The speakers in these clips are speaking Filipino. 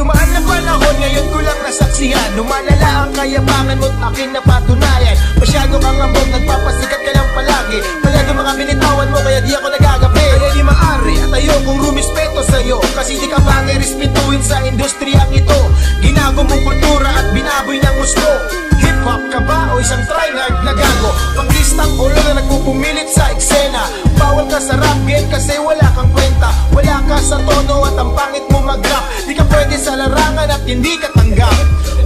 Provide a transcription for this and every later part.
Dumaan na panahon, ngayon ko lang nasaksihan. Lumalala ang kayabangan mo't akin napatunayan. Masyado kang ambog, nagpapasikat ka lang palagi. Palado mga binitawan mo, kaya di ako nagagabi. Kaya di maari at ayokong rumispeto sa'yo, kasi di ka bagay respetuhin sa industriyang ito. Ginago mong kultura at binaboy ng gusto. Hip-hop ka ba o isang tryhard na gago? Panglistang ulo na nagpupumilit sa eksena. Bawal ka sa rap game kasi wala kang kwenta. Wala ka sa tono at ang pangit mo mag-rap. Di ka pwede sa larangan at hindi ka tanggap.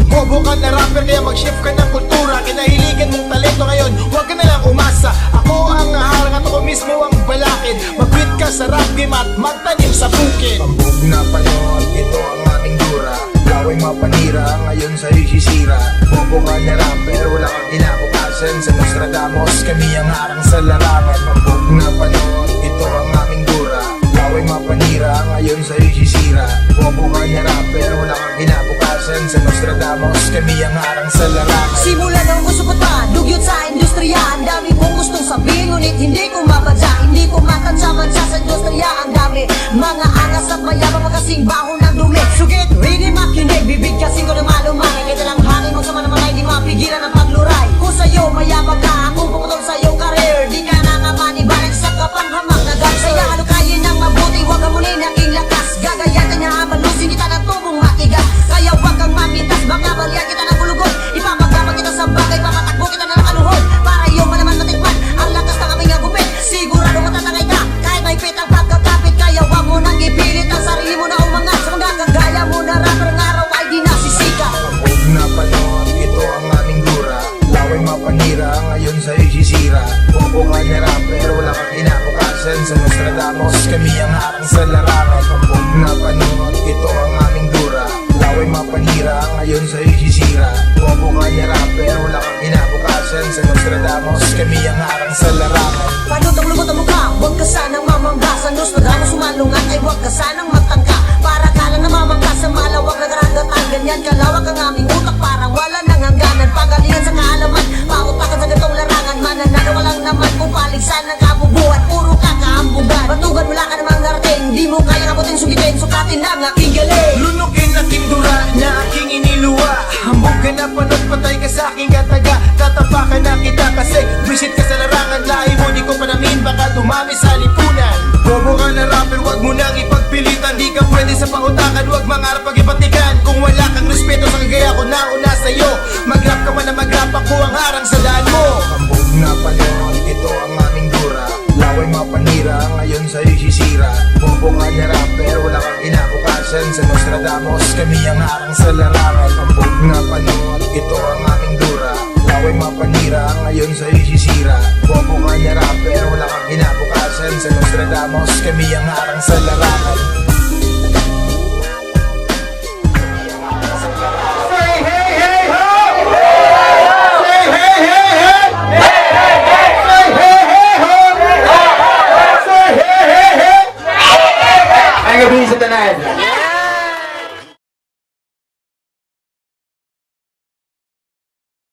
Bobo ka na rapper kaya mag-shift ka ng kultura. Kinahiligan mong talento ngayon, huwag ka na lang umasa. Ako ang haharang at ako mismo ang balakid. Mag-quit ka sa rap game at magtanim sa bukid. Pambog na panahon, ito ang ating dura. Laway mapanira, ngayon sa'yo'y sisira. Bobo ka na rapper, wala kang kinabukasan. Sa Nostradamus, kami ang harang sa larangan. Pambog na panahon, ito ang aming dura. Laway mapanira, ngayon sa'yo'y sisira. Bobo ka na rapper, wala kang kinabukasan. Sa Nostradamus, kami ang harang sa larangan. Simula ng gusto ko pa, dugyot sa industriya. Ang dami kong gustong sabihin, ngunit hindi ko mabadya. Hindi ko matansya-mansya sa industriya. Ang dami, mga angas at mayabang magkasing baho ng dumi. Sugit, really makinig, bibig kasing ko na malumay. Kaya lang hangin mo sa manamangay, di mapigilan ang pagluray. Kung sa'yo mayabang ka, kung pumutol sa iyong karir, di ka na naman ibalik sa kapanghamang na gag. Kaya halukayin ng mabuti, huwag ka muli aking lakas. Gagayatin niya malusin kita ng tubong matigas. Kaya huwag kang mamitas, baka balian kita ng gulugod. Ipapagkama kita sa bagay, papatakbo kita na nakaluhod. Para iyong malaman matikman, ang lakas ng aming agupit. Sigurado matatangay ka, kahit may pit ang pagkakapit. Kaya huwag mo nang ipilit ang sarili mo na umangat. Sa mga kagaya mo na rapper ng araw ay di nasisika. Pambog na panahon, ito ang aming dura. Laway mapanira, ngayon sa'yo'y sisira. Bobo ka na rapper, wala kang kinabukasan. Sa Nostradamus, kami ang harang sa larangan. Pambog na panahon, ito ang aming dura. Laway mapanira, ngayon sa'yo'y sisira. Bobo ka na rapper, wala kang kinabukasan. Sa Nostradamus, kami ang harang sa larangan. Panutang lubot ang mukha, huwag ka sanang mamangga. Sa Nostradamus sumalungat ay huwag ka sanang magtangka. Para ka lang namamangka sa malawak na karagatan. Ganyan kalawak ang aming utak, parang wala nang hangganan. Pagalingan sa kaalaman, pautakan sa gatong larangan. Mananalo ka lang naman kung paligsan ng kabubuhan. Puro ka kaambugan, batugan wala ka namang narating. Di mo kaya kaputin sugitin, sukatin ang aking galing. Lunugin aking dura na aking iniluwa. Hambog ka na pano't patay ka sa aking kataga. Tatapakan na kita kasi visit ka sa larangan. Lahi mo di ko panamin, baka dumami sa lipunan. Bobo ka na rapper, wag mo nang ipagpilitan. Di ka pwede sa pautakan, wag mangarap pag-ibatikan. Kung wala kang respeto sa kagaya ko na una sa'yo, mag-rap ka man na mag-rap, ako ang harang sa daan mo. Pambog na panahon, ito ang aming dura. Laway mapanira, ngayon sa'yo'y sisira. Bobo ka na rapper, wala kang kinabukasan. Sa Nostradamus, kami ang harang sa larangan. Pambog na panahon, ito ang aming dura. Laway mapanira, ngayon sa'yo'y sisira. Bobo ka na rapper, wala kang kinabukasan. Sa Nostradamus, kami ang harang sa larangan. Ay gabi sa tanan.